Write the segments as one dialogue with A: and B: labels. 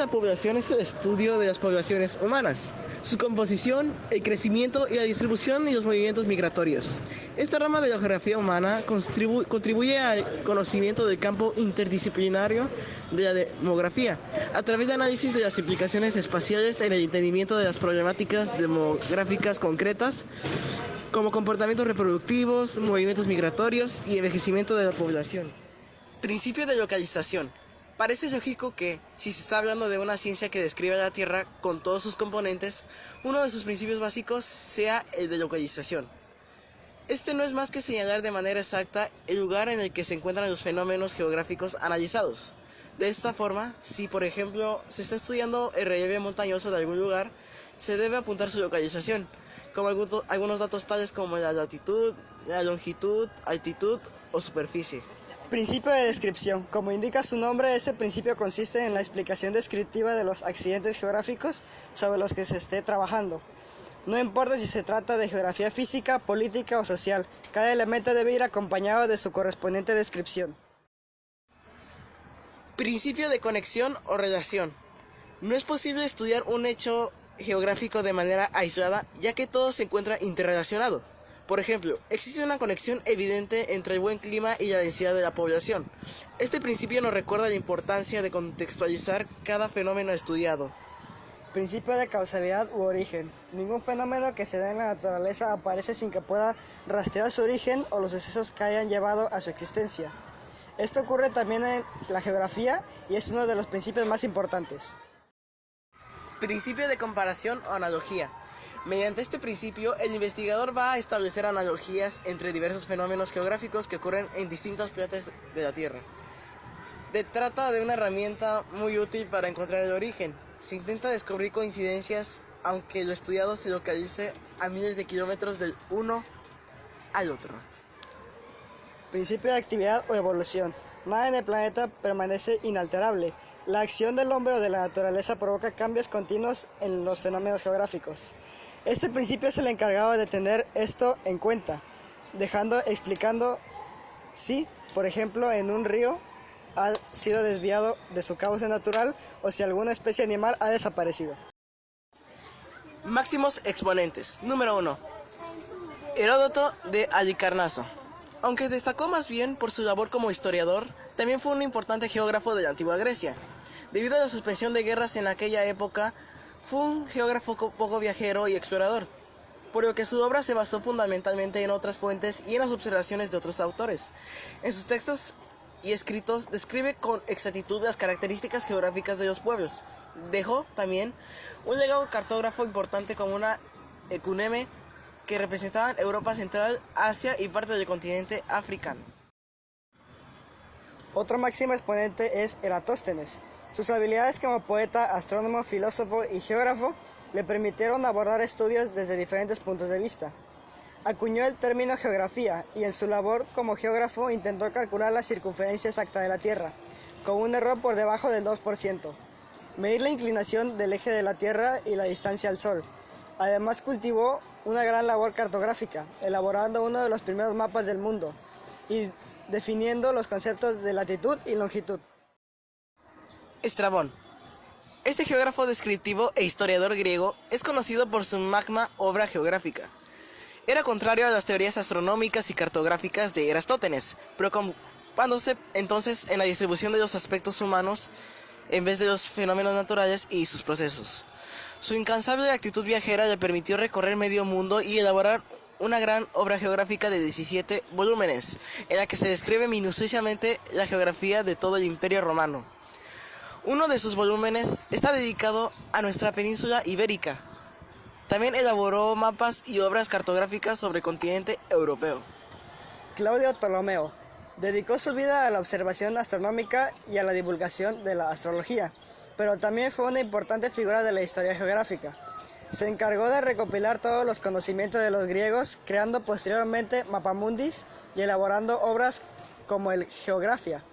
A: la población es el estudio de las poblaciones humanas, su composición, el crecimiento y la distribución y los movimientos migratorios. Esta rama de la geografía humana contribuye al conocimiento del campo interdisciplinario de la demografía, a través de análisis de las implicaciones espaciales en el entendimiento de las problemáticas demográficas concretas, como comportamientos reproductivos, movimientos migratorios y envejecimiento de la población. Principio de localización. Parece lógico que, si se está hablando de una ciencia que describe la Tierra con todos sus componentes, uno de sus principios básicos sea el de localización. Este no es más que señalar de manera exacta el lugar en el que se encuentran los fenómenos geográficos analizados. De esta forma, si por ejemplo se está estudiando el relieve montañoso de algún lugar, se debe apuntar su localización, como algunos datos tales como la latitud, la longitud, altitud o superficie.
B: Principio de descripción. Como indica su nombre, este principio consiste en la explicación descriptiva de los accidentes geográficos sobre los que se esté trabajando. No importa si se trata de geografía física, política o social, cada elemento debe ir acompañado de su correspondiente descripción.
A: Principio de conexión o relación. No es posible estudiar un hecho geográfico de manera aislada, ya que todo se encuentra interrelacionado. Por ejemplo, existe una conexión evidente entre el buen clima y la densidad de la población. Este principio nos recuerda la importancia de contextualizar cada fenómeno estudiado.
B: Principio de causalidad u origen. Ningún fenómeno que se da en la naturaleza aparece sin que pueda rastrear su origen o los sucesos que hayan llevado a su existencia. Esto ocurre también en la geografía y es uno de los principios más importantes.
A: Principio de comparación o analogía. Mediante este principio, el investigador va a establecer analogías entre diversos fenómenos geográficos que ocurren en distintas partes de la Tierra. Se trata de una herramienta muy útil para encontrar el origen. Se intenta descubrir coincidencias, aunque lo estudiado se localice a miles de kilómetros del uno al otro.
B: Principio de actividad o evolución. Nada en el planeta permanece inalterable. La acción del hombre o de la naturaleza provoca cambios continuos en los fenómenos geográficos. Este principio es el encargado de tener esto en cuenta, explicando si, por ejemplo, en un río ha sido desviado de su cauce natural o si alguna especie animal ha desaparecido.
A: Máximos exponentes. Número 1. Heródoto de Halicarnaso. Aunque destacó más bien por su labor como historiador, también fue un importante geógrafo de la antigua Grecia. Debido a la suspensión de guerras en aquella época, fue un geógrafo poco viajero y explorador, por lo que su obra se basó fundamentalmente en otras fuentes y en las observaciones de otros autores. En sus textos y escritos describe con exactitud las características geográficas de los pueblos. Dejó también un legado cartógrafo importante como una ecúmene que representaban Europa Central, Asia y parte del continente africano.
B: Otro máximo exponente es Eratóstenes. Sus habilidades como poeta, astrónomo, filósofo y geógrafo le permitieron abordar estudios desde diferentes puntos de vista. Acuñó el término geografía y en su labor como geógrafo intentó calcular la circunferencia exacta de la Tierra, con un error por debajo del 2%, medir la inclinación del eje de la Tierra y la distancia al Sol. Además cultivó una gran labor cartográfica, elaborando uno de los primeros mapas del mundo y definiendo los conceptos de latitud y longitud.
A: Estrabón. Este geógrafo descriptivo e historiador griego es conocido por su magna obra geográfica. Era contrario a las teorías astronómicas y cartográficas de Eratóstenes, preocupándose entonces en la distribución de los aspectos humanos en vez de los fenómenos naturales y sus procesos. Su incansable actitud viajera le permitió recorrer medio mundo y elaborar una gran obra geográfica de 17 volúmenes, en la que se describe minuciosamente la geografía de todo el Imperio Romano. Uno de sus volúmenes está dedicado a nuestra península ibérica. También elaboró mapas y obras cartográficas sobre el continente europeo.
B: Claudio Ptolomeo dedicó su vida a la observación astronómica y a la divulgación de la astrología, pero también fue una importante figura de la historia geográfica. Se encargó de recopilar todos los conocimientos de los griegos, creando posteriormente mapamundis y elaborando obras como el Geografía.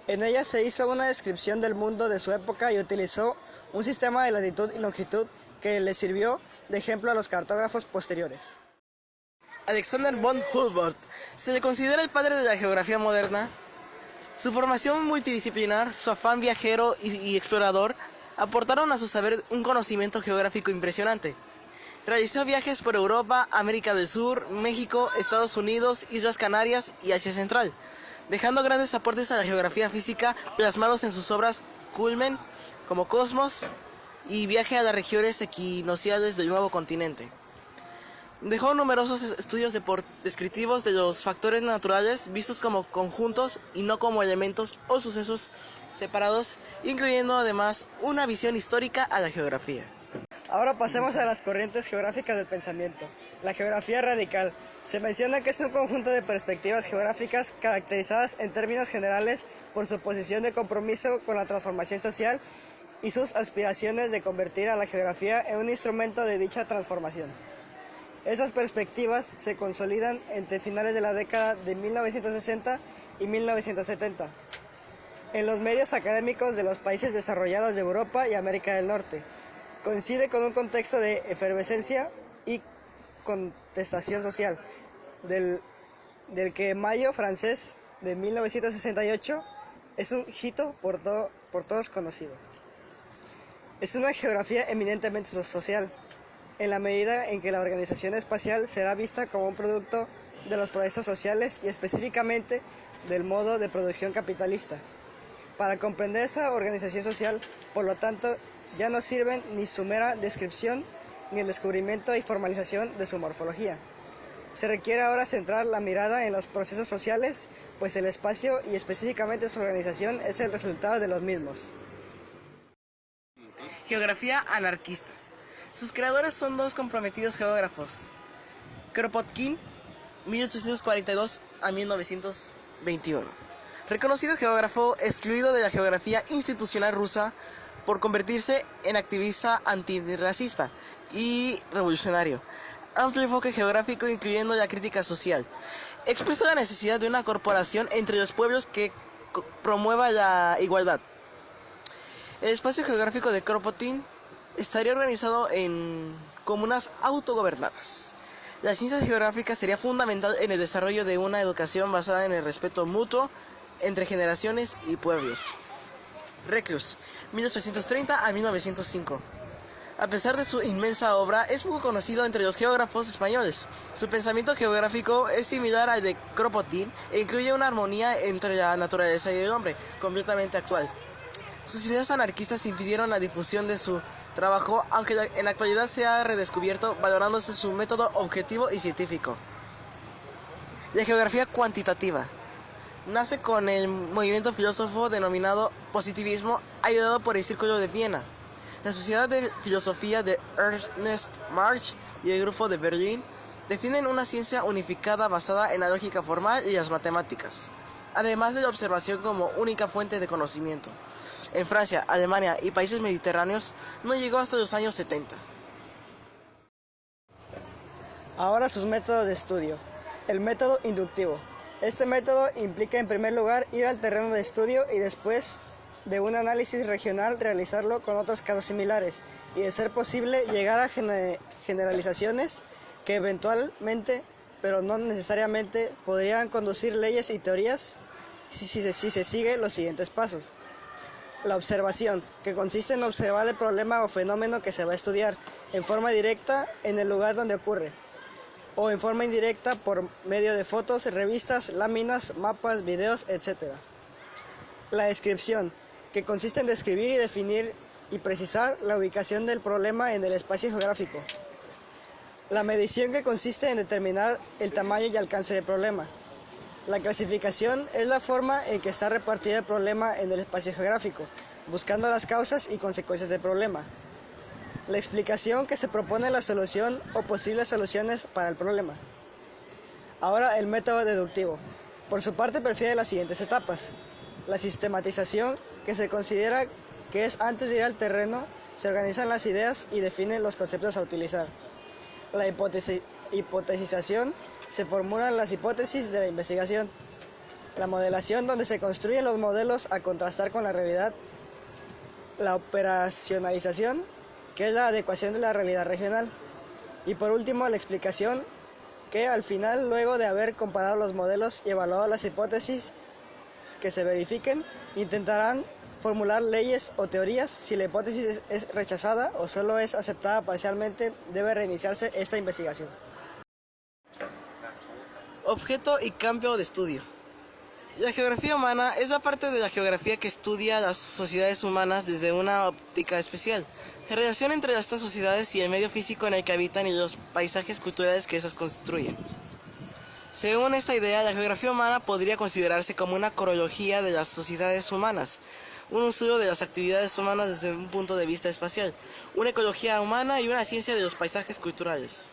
B: En ella se hizo una descripción del mundo de su época y utilizó un sistema de latitud y longitud que le sirvió de ejemplo a los cartógrafos posteriores.
A: Alexander von Humboldt se le considera el padre de la geografía moderna. Su formación multidisciplinar, su afán viajero y explorador aportaron a su saber un conocimiento geográfico impresionante. Realizó viajes por Europa, América del Sur, México, Estados Unidos, Islas Canarias y Asia Central, dejando grandes aportes a la geografía física plasmados en sus obras culmen como Cosmos y Viaje a las regiones equinocciales del nuevo continente. Dejó numerosos estudios descriptivos de los factores naturales vistos como conjuntos y no como elementos o sucesos separados, incluyendo además una visión histórica a la geografía.
B: Ahora pasemos a las corrientes geográficas del pensamiento. La geografía radical. Se menciona que es un conjunto de perspectivas geográficas caracterizadas en términos generales por su posición de compromiso con la transformación social y sus aspiraciones de convertir a la geografía en un instrumento de dicha transformación. Esas perspectivas se consolidan entre finales de la década de 1960 y 1970 en los medios académicos de los países desarrollados de Europa y América del Norte. Coincide con un contexto de efervescencia y contestación social, del que Mayo francés de 1968 es un hito por todos conocido. Es una geografía eminentemente social, en la medida en que la organización espacial será vista como un producto de los procesos sociales y específicamente del modo de producción capitalista. Para comprender esta organización social, por lo tanto, ya no sirven ni su mera descripción ni el descubrimiento y formalización de su morfología. Se requiere ahora centrar la mirada en los procesos sociales, pues el espacio y específicamente su organización es el resultado de los mismos.
A: Geografía anarquista. Sus creadores son dos comprometidos geógrafos, Kropotkin, 1842 a 1921. Reconocido geógrafo excluido de la geografía institucional rusa por convertirse en activista antirracista y revolucionario. Amplio enfoque geográfico incluyendo la crítica social. Expresa la necesidad de una corporación entre los pueblos que promueva la igualdad. El espacio geográfico de Kropotkin estaría organizado en comunas autogobernadas. La ciencia geográfica sería fundamental en el desarrollo de una educación basada en el respeto mutuo entre generaciones y pueblos. Reclus, 1830 a 1905. A pesar de su inmensa obra, es poco conocido entre los geógrafos españoles. Su pensamiento geográfico es similar al de Kropotkin e incluye una armonía entre la naturaleza y el hombre, completamente actual. Sus ideas anarquistas impidieron la difusión de su trabajo, aunque en la actualidad se ha redescubierto valorándose su método objetivo y científico. La geografía cuantitativa nace con el movimiento filósofo denominado positivismo, ayudado por el Círculo de Viena, la Sociedad de Filosofía de Ernst Mach y el Grupo de Berlín definen una ciencia unificada basada en la lógica formal y las matemáticas, además de la observación como única fuente de conocimiento. En Francia, Alemania y países mediterráneos no llegó hasta los años 70.
B: Ahora sus métodos de estudio. El método inductivo. Este método implica en primer lugar ir al terreno de estudio y después de un análisis regional realizarlo con otros casos similares y de ser posible llegar a generalizaciones que eventualmente, pero no necesariamente, podrían conducir leyes y teorías si se sigue los siguientes pasos. La observación, que consiste en observar el problema o fenómeno que se va a estudiar en forma directa en el lugar donde ocurre, o en forma indirecta por medio de fotos, revistas, láminas, mapas, videos, etc. La descripción, que consiste en describir y definir y precisar la ubicación del problema en el espacio geográfico. La medición, que consiste en determinar el tamaño y alcance del problema. La clasificación es la forma en que está repartido el problema en el espacio geográfico, buscando las causas y consecuencias del problema. La explicación, que se propone la solución o posibles soluciones para el problema. Ahora el método deductivo. Por su parte prefiere las siguientes etapas. La sistematización, que se considera que es antes de ir al terreno, se organizan las ideas y definen los conceptos a utilizar. La hipotetización, se formulan las hipótesis de la investigación. La modelación, donde se construyen los modelos a contrastar con la realidad. La operacionalización, que es la adecuación de la realidad regional. Y por último, la explicación, que al final, luego de haber comparado los modelos y evaluado las hipótesis que se verifiquen, intentarán formular leyes o teorías. Si la hipótesis es rechazada o solo es aceptada parcialmente, debe reiniciarse esta investigación.
A: Objeto y campo de estudio. La geografía humana es la parte de la geografía que estudia las sociedades humanas desde una óptica especial. La relación entre estas sociedades y el medio físico en el que habitan y los paisajes culturales que esas construyen. Según esta idea, la geografía humana podría considerarse como una cronología de las sociedades humanas, un estudio de las actividades humanas desde un punto de vista espacial, una ecología humana y una ciencia de los paisajes culturales.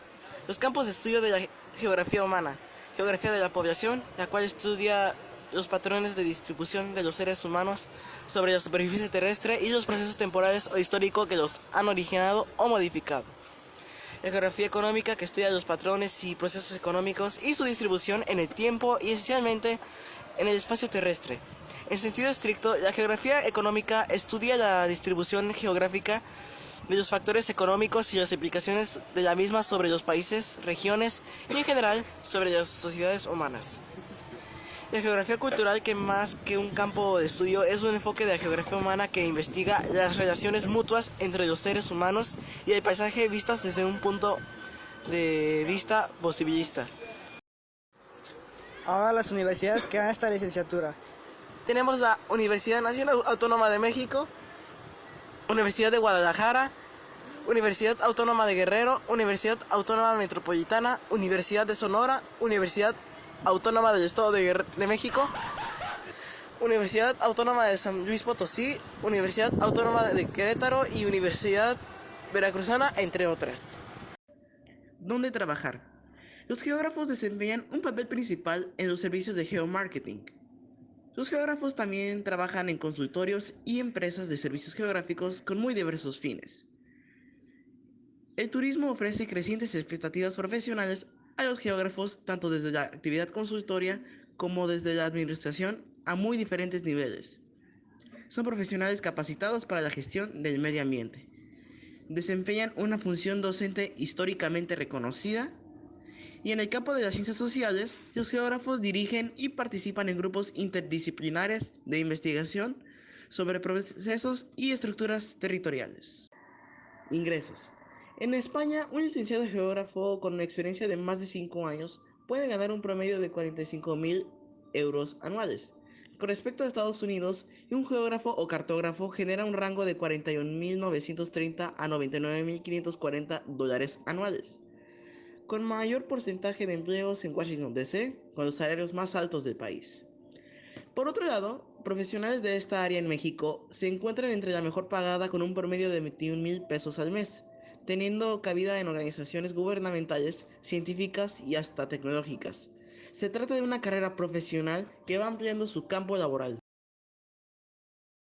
A: Los campos de estudio de la geografía humana. Geografía de la población, la cual estudia los patrones de distribución de los seres humanos sobre la superficie terrestre y los procesos temporales o históricos que los han originado o modificado. La geografía económica, que estudia los patrones y procesos económicos y su distribución en el tiempo y esencialmente en el espacio terrestre. En sentido estricto, la geografía económica estudia la distribución geográfica de los factores económicos y las implicaciones de la misma sobre los países, regiones y en general sobre las sociedades humanas. La geografía cultural, que más que un campo de estudio, es un enfoque de la geografía humana que investiga las relaciones mutuas entre los seres humanos y el paisaje vistas desde un punto de vista posibilista.
B: Ahora las universidades que dan esta licenciatura.
A: Tenemos la Universidad Nacional Autónoma de México, Universidad de Guadalajara, Universidad Autónoma de Guerrero, Universidad Autónoma Metropolitana, Universidad de Sonora, Universidad Autónoma del Estado de México, Universidad Autónoma de San Luis Potosí, Universidad Autónoma de Querétaro y Universidad Veracruzana, entre otras. ¿Dónde trabajar? Los geógrafos desempeñan un papel principal en los servicios de geomarketing. Los geógrafos también trabajan en consultorios y empresas de servicios geográficos con muy diversos fines. El turismo ofrece crecientes expectativas profesionales a los geógrafos tanto desde la actividad consultoria como desde la administración a muy diferentes niveles. Son profesionales capacitados para la gestión del medio ambiente. Desempeñan una función docente históricamente reconocida y en el campo de las ciencias sociales, los geógrafos dirigen y participan en grupos interdisciplinares de investigación sobre procesos y estructuras territoriales. Ingresos. En España, un licenciado geógrafo con una experiencia de más de 5 años puede ganar un promedio de 45.000 euros anuales. Con respecto a Estados Unidos, un geógrafo o cartógrafo genera un rango de 41.930 a 99.540 dólares anuales, con mayor porcentaje de empleos en Washington, D.C., con los salarios más altos del país. Por otro lado, profesionales de esta área en México se encuentran entre la mejor pagada con un promedio de 21,000 pesos al mes, teniendo cabida en organizaciones gubernamentales, científicas y hasta tecnológicas. Se trata de una carrera profesional que va ampliando su campo laboral.